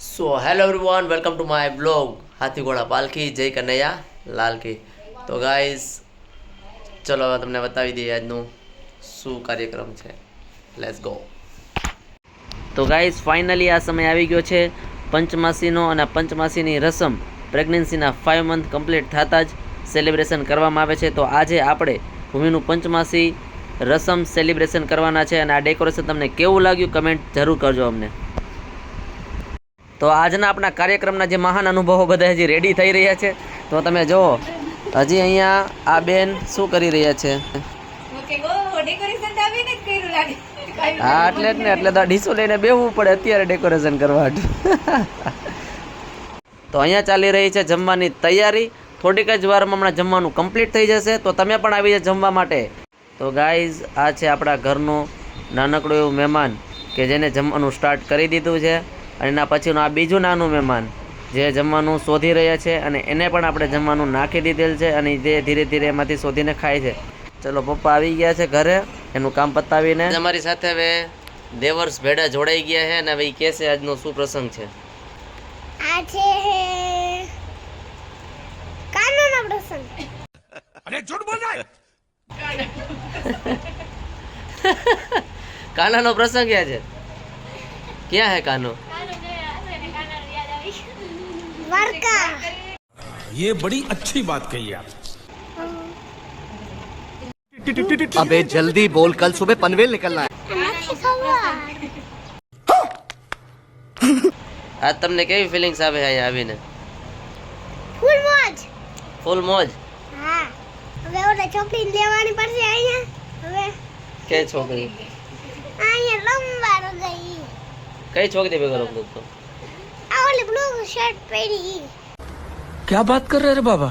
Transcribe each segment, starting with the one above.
So hello everyone, welcome to my blog હાથીઘોડા પાલખી જય કનૈયા લાલ કી. તો ગાઈઝ ચલો હવે તમને બતાવી દઈએ આજનું શું કાર્યક્રમ છે. Let's go. તો ગાઈઝ ફાઇનલી આ સમય આવી ગયો છે પંચમાસીનો, અને પંચમાસીની રસમ પ્રેગ્નન્સીના 5 મંથ કમ્પ્લીટ થતાં જ સેલિબ્રેશન કરવામાં આવે છે. તો આજે આપણે ભૂમિનું પંચમાસી રસમ સેલિબ્રેશન કરવાના છે, અને આ ડેકોરેશન તમને કેવું લાગ્યું કમેન્ટ જરૂર કરજો અમને. તો આજના આપણા કાર્યક્રમના જે મહાન અનુભવો બધા હજી રેડી થઈ રહ્યા છે. તો તમે જુઓ હજી અહીંયા આ બેન શું કરી રહ્યા છે. હા એટલે જ ને, એટલે તો ડીસો લઈને બેહવું પડે અત્યારે ડેકોરેશન કરવા. તો અહીંયા ચાલી રહી છે જમવાની તૈયારી. થોડીક જ વારમાં હમણાં જમવાનું કમ્પ્લીટ થઈ જશે, તો તમે પણ આવી જાય જમવા માટે. તો ગાઈઝ આ છે આપણા ઘરનું નાનકડું એવું મહેમાન કે જેને જમવાનું સ્ટાર્ટ કરી દીધું છે, અને એના પછીનું આ બીજું નાનું મહેમાન જે જમવાનું શોધી રહ્યા છે, અને એને પણ આપણે જમવાનું નાખી દીધેલ છે, અને જે ધીરે ધીરે એમાંથી શોધીને ખાય છે. ચલો પપ્પા આવી ગયા છે ઘરે એનું કામ પતાવીને. અમારી સાથે હવે દેવર્ષ ભેડા જોડાઈ ગયા છે, અને હવે કહે છે આજનો શું પ્રસંગ છે. આજે કાનૂનો પ્રસંગ. અરે झूठ बोल रहा है. કાનાનો પ્રસંગ ક્યાં છે? ક્યાં હે કાનો? દ્વારકા. ये बड़ी अच्छी बात कही आप. अबे जल्दी बोल, कल सुबह पनवेल निकलना है. નથી ખબર. આજ તમને કેવી ફિલિંગ્સ આવે અહીંયા આવીને? ફૂલ મોજ. ફૂલ મોજ. હા, હવે ઓલા છોકરીને લેવાની પડશે અહીંયા. હવે કઈ છોકરી? અહીંયા લંબારો ગઈ. કઈ છોકરી ભેગો રમતો હતો? આ ઓલી બ્લુ શર્ટ પહેરી. क्या बात कर रहे रे बाबा.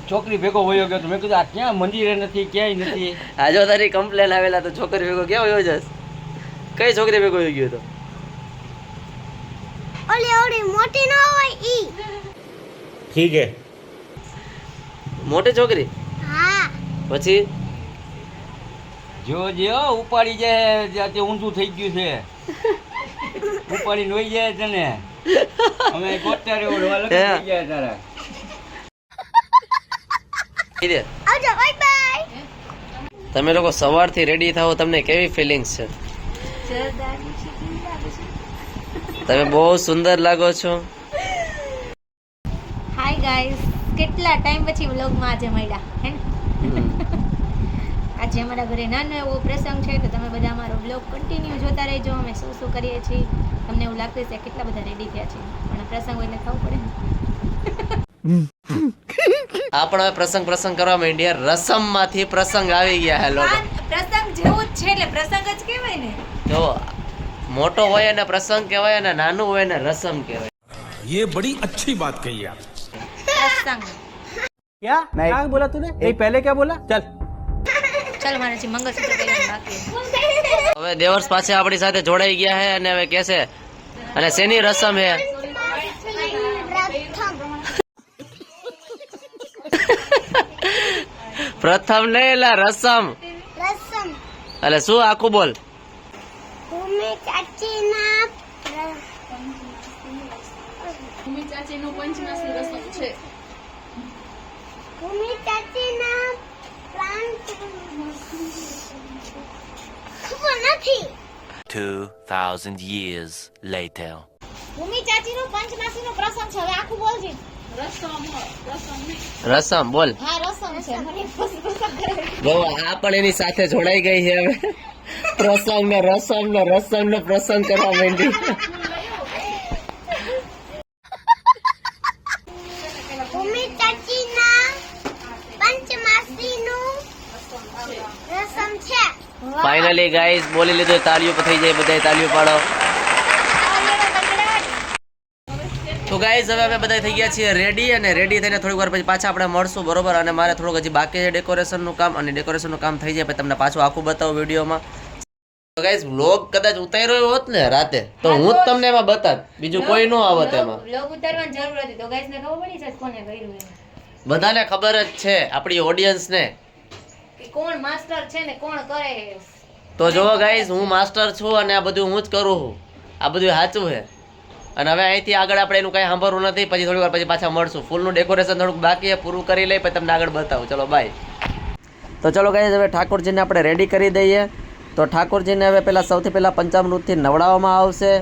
છોકરી ભેગો વયો ગયો તો મેં કીધું આ ક્યાં મંદિરે નથી ક્યાંય નથી. આજો તારી કમ્પ્લેન આવેલા તો છોકરી ભેગો કેવો હોય જસ? કઈ છોકરી ભેગો ગયો તો? ઓલી ઓલી મોટી ન હોય ઈ. ठीक है. મોટી છોકરી? હા. પછી જો ઉપાડી જાય ત્યાં તે ઊંધું થઈ ગયું છે. ઉપાડી નોઈ જાય છે ને. અમે ગોટારે ઓળવા લગી થઈ ગયા તારા. આવજો, બાય બાય. તમે લોકો સવારથી રેડી થાઓ, તમને કેવી ફિલિંગ્સ છે? તમે બહુ સુંદર લાગો છો. હાય ગાઈસ, કેટલા ટાઈમ પછી વ્લોગમાં આજે મળ્યા હે ને? આજે અમારા ઘરે નાનો એવો પ્રસંગ છે, તો તમે બધા અમારો વ્લોગ કન્ટિન્યુ જોતા રહેજો. અમે શું શું કરીએ છીએ તમને એવું લાગતું છે કેટલા બધા રેડી થયા છે, પણ પ્રસંગ હોય એટલે થવું પડે ને. આપણે હવે પ્રસંગ કરવા માંડ્યા. રસમ માંથી પ્રસંગ આવી ગયા. હેલો, પ્રસંગ જેવું જ છે એટલે પ્રસંગ જ કહેવાય ને. જો મોટો હોય એને પ્રસંગ કહેવાય, અને નાનું હોય એને રસમ કહેવાય. ये बड़ी अच्छी बात कही आप. પ્રસંગ. क्या क्या बोला तूने? नहीं पहले क्या बोला? चल ચાલો મારે જે મંગળસૂત્ર પહેરવાનું બાકી છે. હવે દેવર્ષ પાસે આપણી સાથે જોડાઈ ગયા છે, અને હવે કહે છે અને શેની રસમ છે? પ્રથમ નહીં એલા રસમ. રસમ. એટલે શું આખું બોલ. ભૂમિ ચાચીના ભૂમિ ચાચીના પ્લાન ખબર નથી. 2,000 years later. ભૂમિ ચાચીનો પંચમાસીનો પ્રસંગ છે. હવે આખું બોલજે. રસમ બોલ. હા, રસમ છે. મને પ્રસંગ કરે. જો આ પણ એની સાથે જોડાઈ ગઈ છે. હવે પ્રસંગ ને રસમ નો પ્રસંગ કરવા માંડી. ભૂમિ ચાચીના પંચમાસીનું રસમ છે. ફાઇનલી ગાઈસ બોલી લીધું. તાળીઓ પર થઈ જાય, બધાય તાળીઓ પાડો. તો ગાઈસ હવે અમે બધા થઈ ગયા છીએ રેડી, અને રેડી થઈને થોડીક વાર પછી પાછા આપણે મળશું, બરોબર? અને મારે થોડુંક હજી બાકી છે ડેકોરેશનનું કામ, અને ડેકોરેશનનું કામ થઈ જાય પછી તમને પાછું આખું બતાવું વિડીયોમાં. તો ગાઈસ વ્લોગ કદાચ ઉતાર્યો હોત ને રાતે, તો હું જ તમને એમાં બતાત, બીજું કોઈ ન આવત એમાં. વ્લોગ ઉતારવાની જરૂર હતી તો ગાઈસ ને ખબર પડી જાય કોને કર્યું એમ. બધાને ખબર જ છે, આપણી ઓડિયન્સ ને, કે કોણ માસ્ટર છે ને કોણ કરે. તો જો ગાઈસ હું માસ્ટર છું, અને આ બધું હું જ કરું છું. આ બધું સાચું છે. અને હવે અહીંથી આગળ આપણે એનું કંઈ સાંભળવું નથી, પછી થોડી વાર પછી પાછા મળશું. ફૂલનું ડેકોરેશન થોડુંક બાકી છે, પૂરું કરી લઈ પછી તમને આગળ બતાવું. ચલો બાય. તો ચલો ગાઈઝ હવે ઠાકોરજીને આપણે રેડી કરી દઈએ. તો ઠાકોરજીને હવે પહેલાં સૌથી પહેલાં પંચામૃતથી નવડાવવામાં આવશે.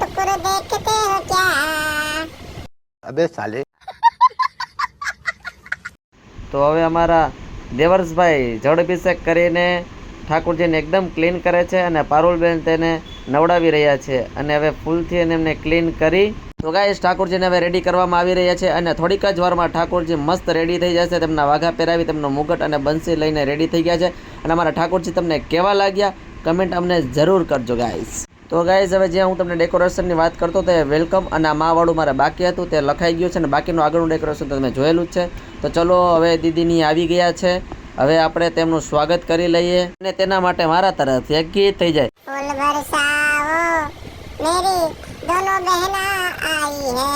टुकड़े देखते हो क्या? अबे साले તો હવે અમારા દેવર્ષભાઈ જળ અભિષેક કરીને ઠાકોરજીને એકદમ ક્લીન કરે છે અને પારુલબેન તેને નવડાવી રહ્યા છે અને હવે ફૂલથી એમને ક્લીન કરી. તો ગાઈસ ઠાકોરજીને હવે રેડી કરવામાં આવી રહ્યા છે અને થોડીક જ વારમાં ઠાકોરજી મસ્ત રેડી થઈ જશે. તેમના વાઘા પહેરાવી તેમનો મુગટ અને બંસી લઈને રેડી થઈ ગયા છે. અને અમારા ઠાકોરજી તમને કેવા લાગ્યા કમેન્ટ અમને જરૂર કરજો ગાઈસ. તો ગાઈસ હવે જે હું તમને ડેકોરેશનની વાત કરતો તે વેલકમ અને આ માવાળું મારે બાકી હતું તે લખાઈ ગયું છે અને બાકીનું આગળનું ડેકોરેશન તમે જોયેલું જ છે. તો ચલો હવે દીદીની આવી ગયા છે, હવે આપણે તેમનું સ્વાગત કરી લઈએ અને તેના માટે મારા તરફથી એક ગીત થઈ જાય. फूल बरसाओ मेरी दोनों बहना आई है.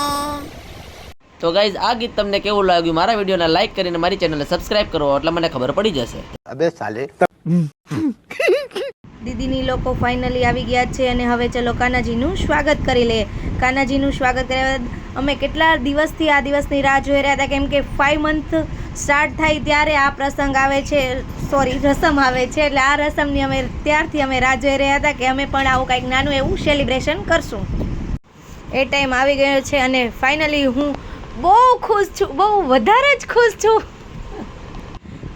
તો ગાઈઝ આ ગીત તમને કેવું લાગ્યું મારા વિડીયોને લાઈક કરીને મારી ચેનલને સબસ્ક્રાઇબ કરો એટલે મને ખબર પડી જશે. अबे साले દીદીની લોકો ફાઇનલી આવી ગયા છે અને હવે ચલો કાનાજીનું સ્વાગત કરી લે. કાનાજીનું સ્વાગત કર્યા બાદ અમે કેટલા દિવસથી આ દિવસની રાહ જોઈ રહ્યા હતા, કેમ કે 5 મંથ સ્ટાર્ટ થાય ત્યારે આ પ્રસંગ આવે છે, રસમ આવે છે. એટલે આ રસમની અમે ત્યારથી અમે રાહ જોઈ રહ્યા હતા કે અમે પણ આવું કંઈક નાનું એવું સેલિબ્રેશન કરશું. એ ટાઈમ આવી ગયો છે અને ફાઇનલી હું બહુ ખુશ છું, બહુ વધારે જ ખુશ છું.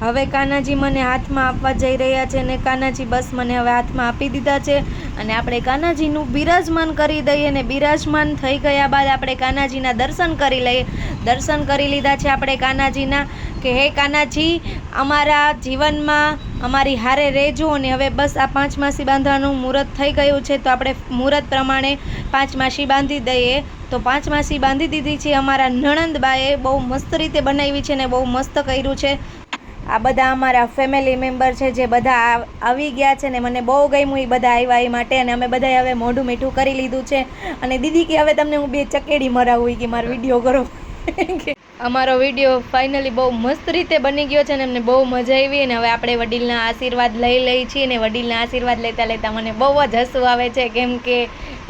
હવે કાનાજી મને હાથમાં આપવા જઈ રહ્યા છે અને કાનાજી બસ મને હવે હાથમાં આપી દીધા છે અને આપણે કાનાજીનું બિરાજમાન કરી દઈએ. અને બિરાજમાન થઈ ગયા બાદ આપણે કાનાજીના દર્શન કરી લઈએ. દર્શન કરી લીધા છે આપણે કાનાજીના કે હે કાનાજી અમારા જીવનમાં અમારી હારે રહેજો. અને હવે બસ આ 5 માસી બાંધવાનું મુહૂર્ત થઈ ગયું છે, તો આપણે મુહૂર્ત પ્રમાણે 5 માસી બાંધી દઈએ. તો 5 માસી બાંધી દીધી છે અમારા નણંદબાએ, બહુ મસ્ત રીતે બનાવી છે ને બહુ મસ્ત કર્યું છે. આ બધા અમારા ફેમિલી મેમ્બર છે જે બધા આવી ગયા છે ને મને બહુ ગમ્યું એ બધા આવ્યા એ માટે. અને અમે બધાએ હવે મોઢું મીઠું કરી લીધું છે અને દીદી કે હવે તમને હું 2 ચકેડી મરાવું કે મારો વિડીયો કરો. અમારો વિડીયો ફાઇનલી બહુ મસ્ત રીતે બની ગયો છે અને અમને બહુ મજા આવી. અને હવે આપણે વડીલના આશીર્વાદ લઈ છીએ અને વડીલના આશીર્વાદ લેતા લેતા મને બહુ જ હસવું આવે છે, કેમ કે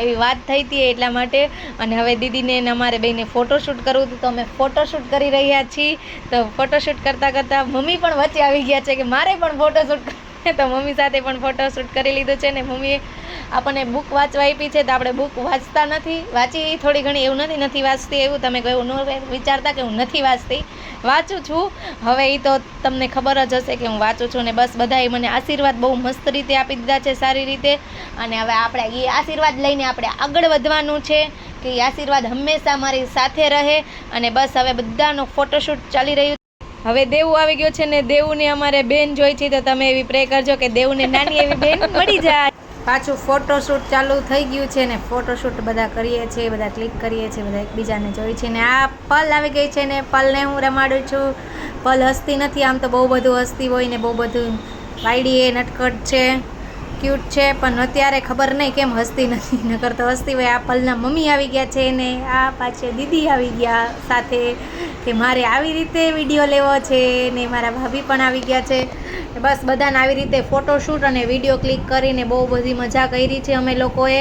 એવી વાત થઈ હતી એટલા માટે. અને હવે દીદીને અને અમારે બેને ફોટોશૂટ કરવું હતું તો અમે ફોટોશૂટ કરી રહ્યા છીએ. તો ફોટોશૂટ કરતાં કરતાં મમ્મી પણ વચ્ચે આવી ગયા છે કે મારે પણ ફોટોશૂટ કરવું, તો મમ્મી સાથે પણ ફોટોશૂટ કરી લીધું છે. ને મમ્મીએ આપણને બુક વાંચવા આપી છે તો આપણે બુક વાંચતા નથી, વાંચી થોડી ઘણી, એવું નથી વાંચતી એવું તમે કહ્યું ન વિચારતા કે હું નથી વાંચતી, વાંચું છું. હવે એ તો તમને ખબર જ હશે કે હું વાંચું છું. ને બસ બધાએ મને આશીર્વાદ બહુ મસ્ત રીતે આપી દીધા છે, સારી રીતે. અને હવે આપણે એ આશીર્વાદ લઈને આપણે આગળ વધવાનું છે કે એ આશીર્વાદ હંમેશા મારી સાથે રહે. અને બસ હવે બધાનો ફોટોશૂટ ચાલી રહ્યું છે. હવે દેવું આવી ગયો છે ને દેવુને અમારે બેન જોઈ છે, તો તમે એવી પ્રે કરજો કે દેવુને નાની એવી બેન મળી જાય. પાછું ફોટોશૂટ ચાલુ થઈ ગયું છે ને ફોટોશૂટ બધા કરીએ છીએ, બધા ક્લિક કરીએ છીએ, બધા એકબીજાને જોઈ છે. ને આ પલ આવી ગઈ છે ને પલને હું રમાડું છું. પલ હસતી નથી, આમ તો બહુ બધું હસતી હોય ને બહુ બધું વાયડી એ નટકટ છે, ક્યુટ છે, પણ અત્યારે ખબર નહીં કેમ હસતી નથી, નકર તો હસતી હોય. આ પલના મમ્મી આવી ગયા છે ને આ પાછળ દીદી આવી ગયા સાથે કે મારે આવી રીતે વિડીયો લેવો છે. ને મારા ભાભી પણ આવી ગયા છે. બસ બધાને આવી રીતે ફોટોશૂટ અને વિડીયો ક્લિક કરીને બહુ બધી મજા કરી છે અમે લોકોએ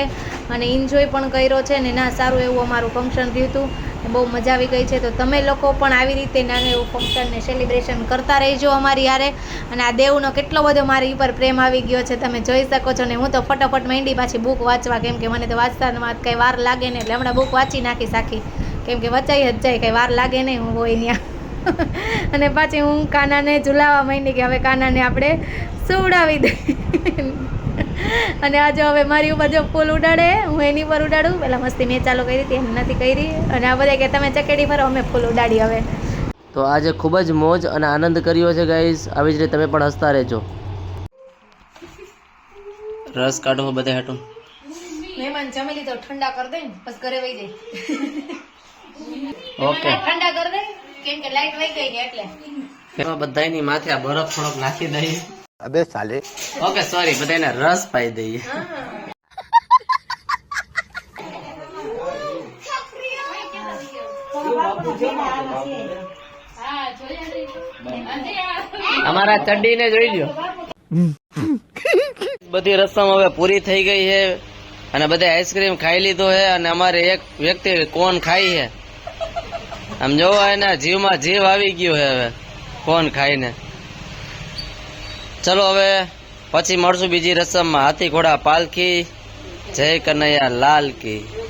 અને એન્જોય પણ કર્યો છે. ને ના સારું એવું અમારું ફંક્શન થયું હતું, બહુ મજા આવી ગઈ છે. તો તમે લોકો પણ આવી રીતે નાનું એવું ફંક્શનને સેલિબ્રેશન કરતા રહેજો અમારી યારે. અને આ દેવનો કેટલો બધો મારી ઉપર પ્રેમ આવી ગયો છે તમે જોઈ શકો છો. ને હું તો ફટાફટ માંડી પાછી બુક વાંચવા, કેમ કે મને તો વાંચતામાં કંઈ વાર લાગે નહીં, એટલે હમણાં બુક વાંચી નાખીશ આખી, કેમ કે વચાઈ જ જાય, કંઈ વાર લાગે નહીં હું હોય ત્યાં. અને પાછી હું કાનાને ઝુલાવવા માંડી કે હવે કાનાને આપણે સુવડાવી દઈએ. અને આજે હવે મારી ઉપર જો ફૂલ ઉડાડે હું એની પર ઉડાડું. પહેલાં મસ્તી મેં ચાલુ કરી હતી, એમ નથી કરી. અને આ બધા કે તમે ચકેડી ફરો, અમે ફૂલ ઉડાડી હવે. તો આજે ખૂબ જ મોજ અને આનંદ કર્યો છે ગાઈઝ. આવી જ રીતે તમે પણ હસતા રહેજો. રસ કાઢો બધા હાટો. મહેમાન જમી લીધો, ઠંડા કરી દે ને બસ ઘરે વહી જાય. ઓકે ઠંડા કરી દે, કેમ કે લાઈટ વહી ગઈ ને એટલે. એમાં બધાયની માથે આ બરફ થોડોક નાખી દઈએ. अबे साले ઓકે સોરી, બધાને રસ પાઈ દઈએ. અમારા ચડ્ડીને જોઈ લ્યો. બધી રસમ હવે પૂરી થઈ ગઈ છે અને બધા આઈસ્ક્રીમ ખાઈ લીધો છે અને અમારે એક વ્યક્તિ કોણ ખાઈ છે. આમ જોવો એના જીવમાં જીવ આવી ગયો છે હવે કોણ ખાઈને. ચલો હવે પછી મળશું બીજી રસમમાં. હાથી ઘોડા પાલખી, જય કનૈયા લાલ કી.